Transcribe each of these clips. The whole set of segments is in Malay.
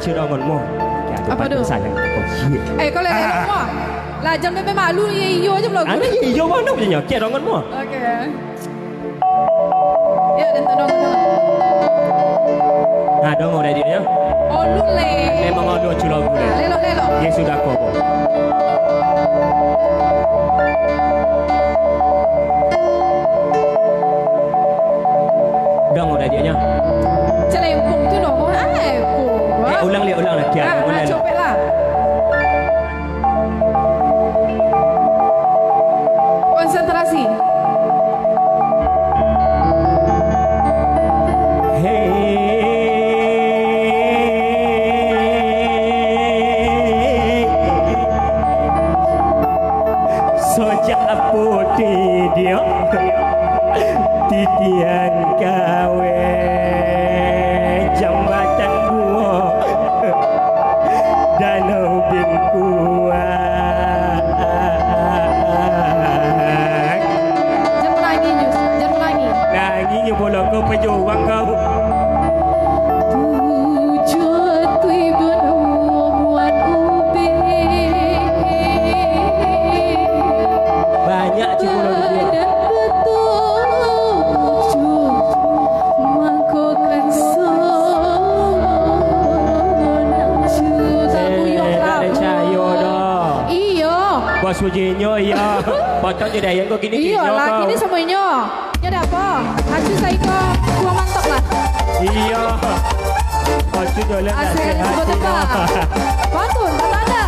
chưa đâu còn mua. Apa tu? Sayang. Kau leleh semua. Lah jangan memang malu iyo je belum. Ana iyo mana punya kia dongan mu. Okey. Ya dan tolong. Dong dah dia. Oh lule. Memang ada culo gule. Lelok. Ye sudah kau. Dong dah dia nya. Celempung tu nombor ulang lah kia. Copet lah. Konsentrasi. Sejak putih dia titian kawe jambatan gua danau bingkuan. Jangan menangis. Nanginya bola kau pejuang kau. Sujinyo iya. Potong je dah yang kau kini iya lah kini semuanya. Ya dah apa? Hacu saya kau buang mantap lah. Iya. Hacu dolan nak sehat. Asal sebut apa? Pantun tak ada.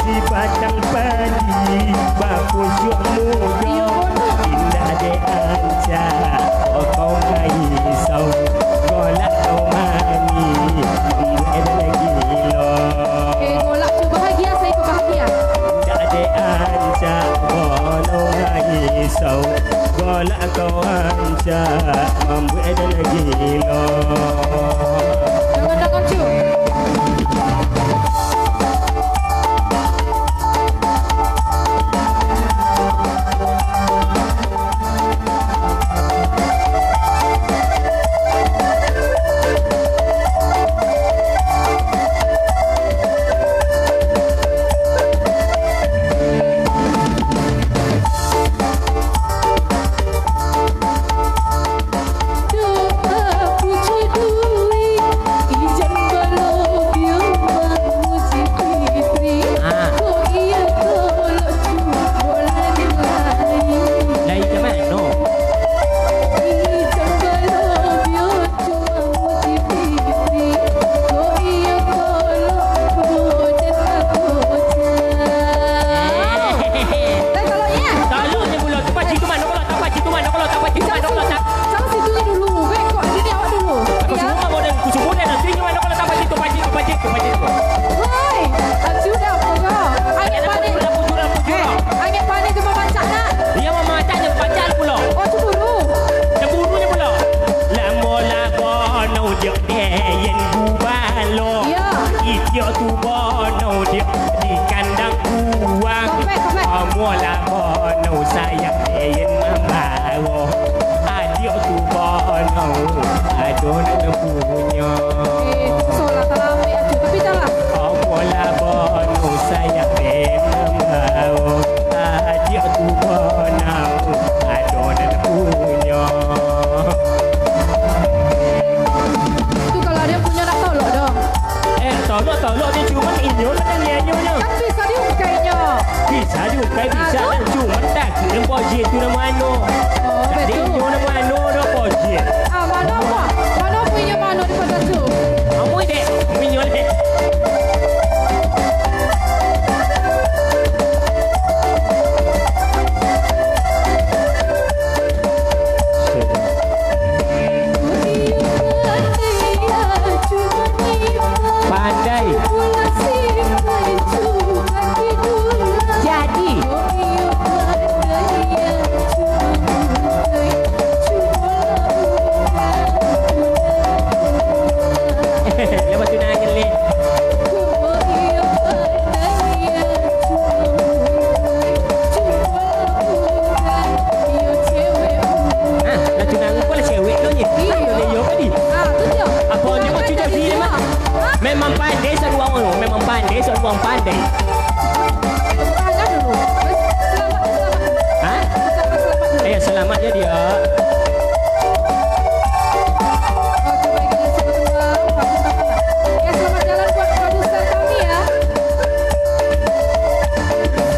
Si batang padi Bapusuk muda Indah de anca kau risau Golak kau mani Membuat lagi lo golak tu bahagia saya pun bahagia. Indah de anca kau risau Golak kau anca Membuat lagi lo. Jangan cu. Dia tu bono dia di kandang uang. Mula bono sayang dia mamawo. Dia tu bono adon punya. Solat tarawih aja tapi jangan. Mula bono sayang dia mamawo. Dia tu bono adon punya. Itu kalau dia punya nak tolak dong. Tolak dia cuma inyo kan nyanyonya. Kan bisa diukainya. Bisa diukai bisa kan cuma tak kira pojet tu nama ano. Oh betul. Inyo nama ano dah pojet. Mana apa? Mana punya mana di pada tu? Kamu dek inyo dek. aja dia. Oke, baik, kita coba terbang. Bagus banget. Ya, selamat jalan buat produser kami ya.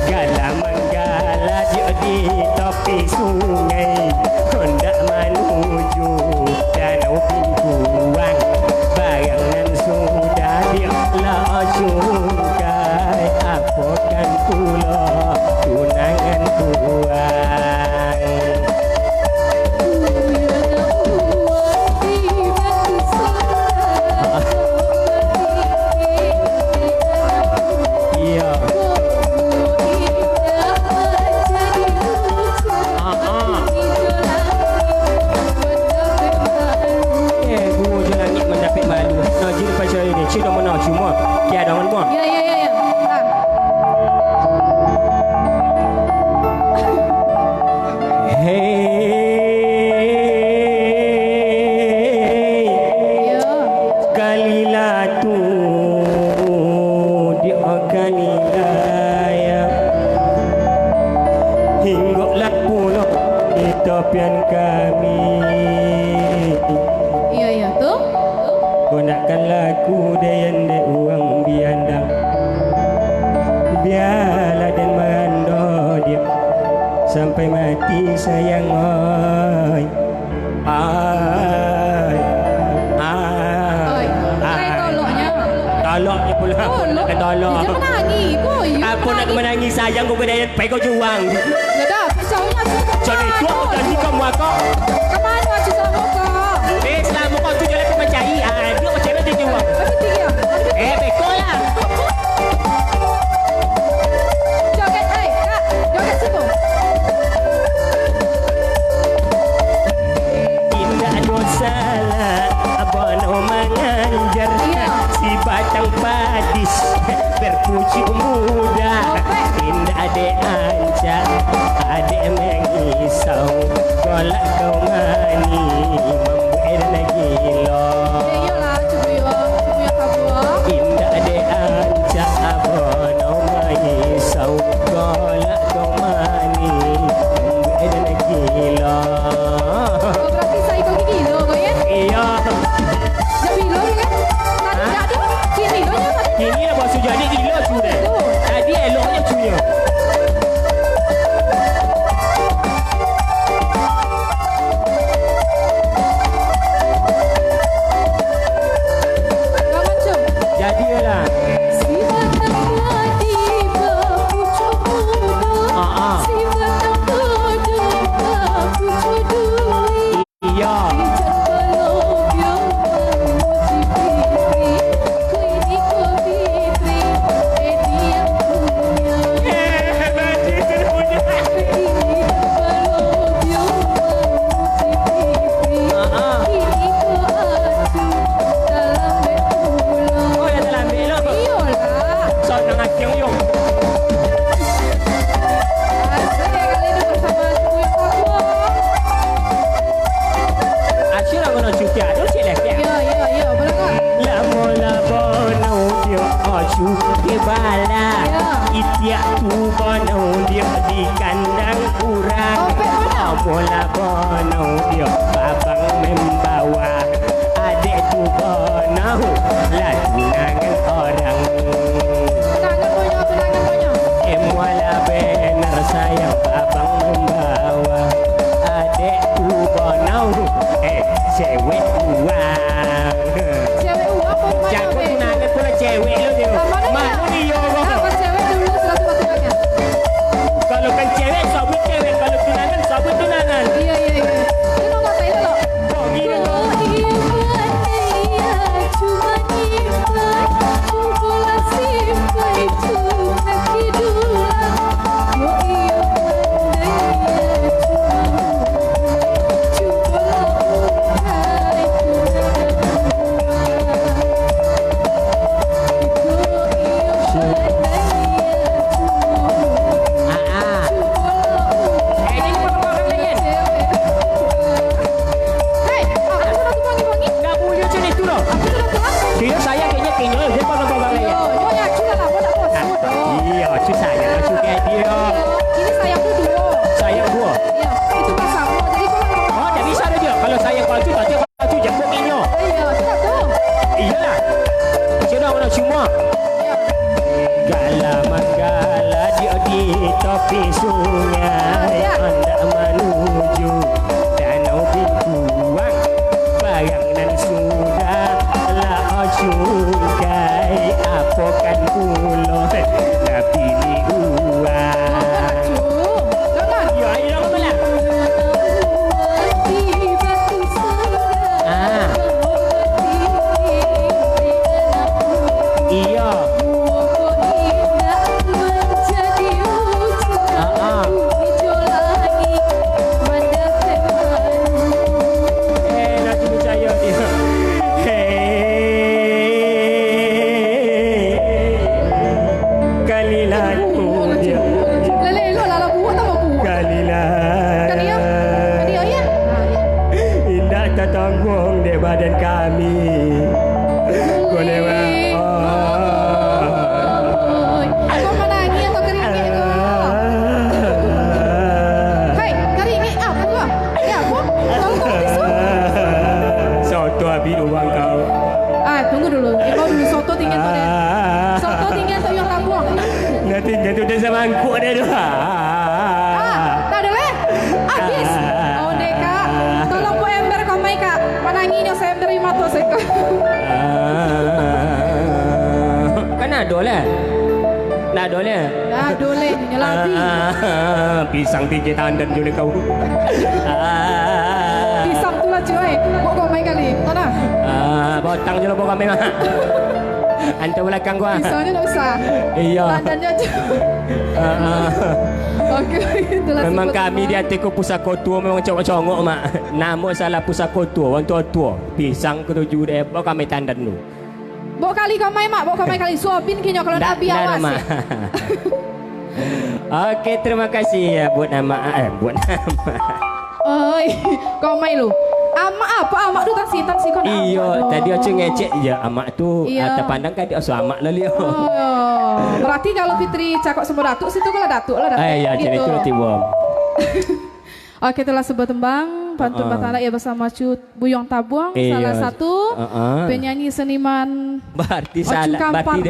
Gala menggala dia di tepi sungai, hendak menuju danau Pintuang. Bayangan sudah dia lajungkai, apakan pula tunangan tuang. Iya. Guru je langit mendapat malu. Najir pasal ini, cik dah menang cuma. Kia dah menang. Ya, ya, ya, ya. Nah, Hey, ya. kalilah tu dia kalilah ya. Hinggalah pula di tepian kami. Iya, iya. Tuh. Kau nakkan laku dayan de uang biandang. Biarlah dan meranda dia sampai mati sayang oi. Ai. Oi, try toloknya. Toloknya pula. Tolok. Nak tolok. Jangan menangis, boy. Apa nak menangis sayang kau kedai pai kau juang. Dah dah, pisaunya sudah. Jadi tu aku janji kamu aku. Kemana aja sama kau? Selama kau tu jalan ke mencari. Dia macam mana dia juang. Lebih tinggi ya? Beko lah. Joget, kak. Joget situ. Tidak dosalah abang menganjar si batang padis berpucuk muda. Tidak ada ancam, ada mengisau. Kolak kau mani membuat lagi lo. Iyalah, cuba ya kabur. Tidak ada ancam abang mengisau. Kolak kau mani membuat lagi lo. Oh, berarti saya kau gigi lo, kau ya? Iya. Jadi lo kan? Tadi jadi, kiri lo nya tadi. Ini lah bos jadi gila sudah. Tadi eloknya cunya. Kau macam. Jadilah. Si batang padi berpucuk muda. Si batang muda berpucuk duri. Iya. Ijan kalau dia memuji Fitri, ku ini ku Fitri, dia punya. Baju tu punya. Ini kalau dia memuji Fitri, ini ku acu dalam betulan. Oh ya dalam belok. Iyalah, So nang akyong yung. asal kali ini bersama Ibu yang aku. Asyik lah kena cuti ada cik lek. Ya, boleh tak? Lamo nau dia asu di bala. Itiak tu nau dia di kandang kurang. Lamo nau dia babang membawa. Adik tu nau lah tunangan orang. Tunangan punya. Emuala benar sayang abang membawa. Adik tu nau cewek uang. Cewek apa mana? Jago tunangan pula cewek lo dia. Mana dia kau? Apa cewek dulu satu tunangan? Kalau kan cewek sabut cewek, kalau tunangan sabut tunangan. Iya. Itu nomor saya tepi sungai hendak menuju danau Bituang, barang nan sudah lah cukai apokan pulau tapi ni uang. Jangan. Ya, ayo apa lah? Ah, iya. Nanti percaya dia. Kalilah dia. Lele elok lah buat tak mau buat. Kalilah. Kania ya. Indah tertanggung di badan kami. Kau lewat. Kau menangi atau keringin kau? Hei, keringin apa kau? Ya apa? Kau tisu. Soto habis uang kau. Tunggu dulu. Kau dulu soto tinggal tu deh. Soto tinggal tu yang tabuang. Nanti jatuh dah sama angkut dia tu. Tak ada leh. Habis. Oh deka. Tolong buat ember kau mai kak. Menangi ni saya emberi mata saya. Kan ada lah. Nak ada lah. Dah doleh ni lagi. Pisang tinggi tandan juga kau. Pisang tu lah cuy. Buat kau mai kali. Tahu tak? Botang je lah buat kami mah. Hantar belakang gua. Pisangnya tak usah. Iya. Tandannya je. Okey, itulah Memang sebut kami nama. di hati ku pusaka tua memang congok-congok mak. Nama salah pusaka tua, orang tua-tua. Pisang ketujuh deh, bawa kami tandan dulu. Bawa kali kau mai mak, bawa kau mai kali. Suapin kini kalau nak biar awas. mak. Okey, terima kasih ya buat nama buat nama. Oi, kau mai lu. Amak apa? Amak tu taksi kau nak. Iya, tadi aku ngecek je amak tu Iya. terpandang kan dia so amak lah dia. Oh, berarti kalau Fitri cakap sama datuk situ kalau datuk lah datuk. Ya, jadi itu tiba. Oke, telah sebuah tembang pantun Batak ya bersama Cut Buyong Tabuang, Iya. salah satu penyanyi seniman. Berarti Ocu salah, Kampar.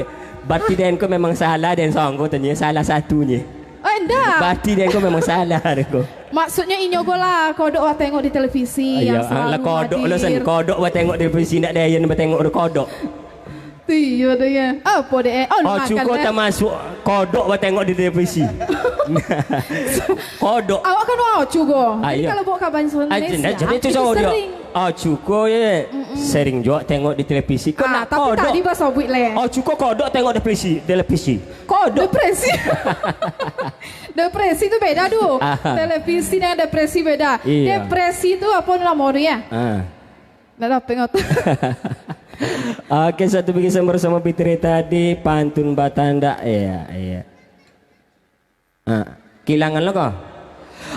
berarti dan kau memang salah dan songko tanya salah satunya. Oh, enggak. Berarti dan kau memang salah kau. Maksudnya inyo gola kodok awak tengok di televisi yang selalu lah kodok hadir. lo sen kodok buat tengok televisi nak dia yang tengok ada kodok. Iya dia. Apa dia? Oh, Oh, cukup tak masuk kodok buat tengok di televisi. Kodok. Awak kan wow juga. Jadi iya. kalau bawa kabar Indonesia, Jadi itu sama dia. Oh, cukup ya. Sering juga tengok di televisi. Kau nak tapi kodok. tadi bahasa buit le. Oh, cukup kodok tengok televisi. Kodok. Depresi. Depresi itu beda tu. Televisi dan depresi beda. Iya. Depresi itu apa nama dia? Dah dapat ngot. Oke, satu bikin bersama Fitri tadi pantun Batanda. Iya. Kilangan lo kau.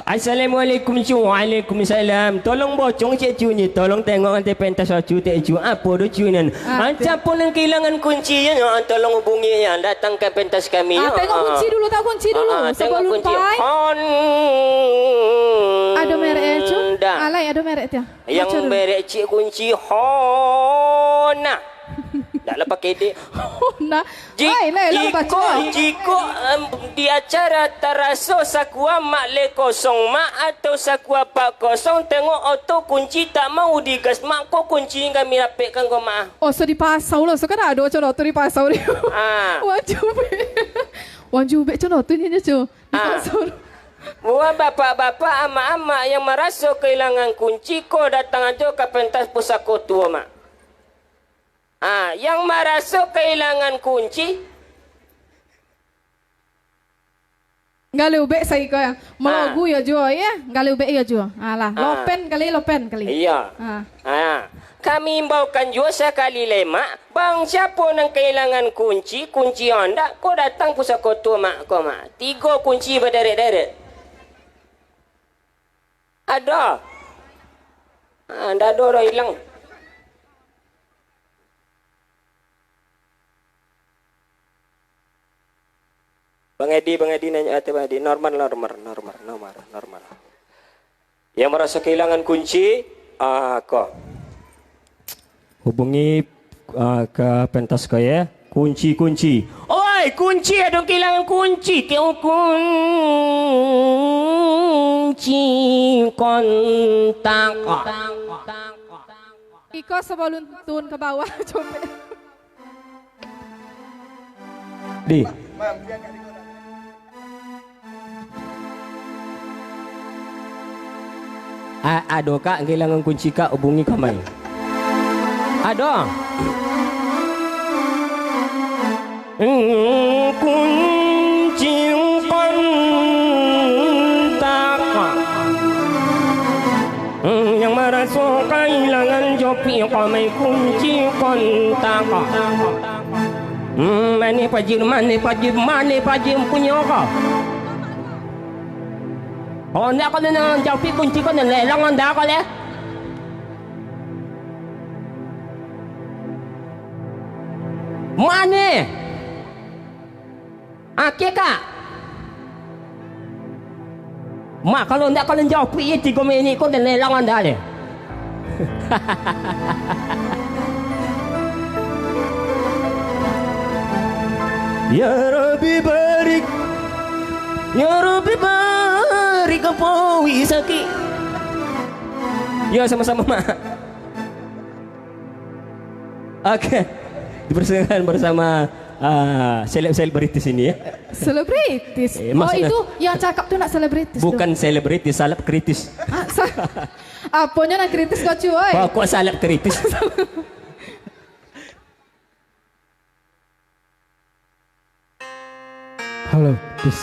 Assalamualaikum cu. Waalaikumsalam. Tolong bocong cik cu ni. Tolong tengok nanti pentas cu tak cu. Apa do cu ni? Siapa yang kehilangan kunci ya? Tolong hubungi ya. Datang ke pentas kami. Tengok kunci dulu, tahu kunci dulu. Sebelum pai. Ada merek cu. Alai ada merek dia. Yang merek cik kunci Hona. Dah lah pakai dia. Nah, Jiko di acara taraso sakua mak le kosong mak atau sakua pak kosong tengok auto kunci tak mau digas mak kok kunci kami rapetkan kau mak. Oh, so dipasau lah. So kan ada macam tu dipasau dia. Wajib macam tu ni je. Dipasau. Buat bapak-bapak amak-amak yang merasa kehilangan kunci kau datang aja ke pentas pusaka tua mak. Yang merasa kehilangan kunci Galau bek saya kau yang melagu ya jual ya. Galau bek ya jual. Alah, lopen kali. Iya. Kami imbaukan juga sekali lemak. Bang siapa yang kehilangan kunci anda kau datang pusaka tua mak kau mak. 3 kunci berderet-deret. Ada. Dah ada orang hilang. Bang Edi nanya Bang Edi normal. Yang merasa kehilangan kunci, kok hubungi ke pentas kau ya. Kunci. Oh Oi, kunci ada kehilangan kunci. Kau kunci kontak. Iko sebelum turun ke bawah coba. Di. Ada kak kehilangan kunci kak hubungi kami. Ada. Kunci kontak yang merasa kehilangan jopi kami kunci kontak. Mana pajim punya kau. Oh, nak kau nak jopi kunci kau nak lelang anda kau le. Mana? Okey kak. Mak kalau tak kalian jawab pergi 3 minit kau dan lelang anda le. Ya Rabbi barik. Ya Rabbi barik kau sakit. Ya sama-sama mak. Okey. Dipersembahkan bersama selebritis ini ya. Selebritis. Oh itu yang cakap tu nak selebritis. Bukan selebritis, salap kritis. Apanya nak kritis kau cuy? Kok salap kritis? Halo, bis.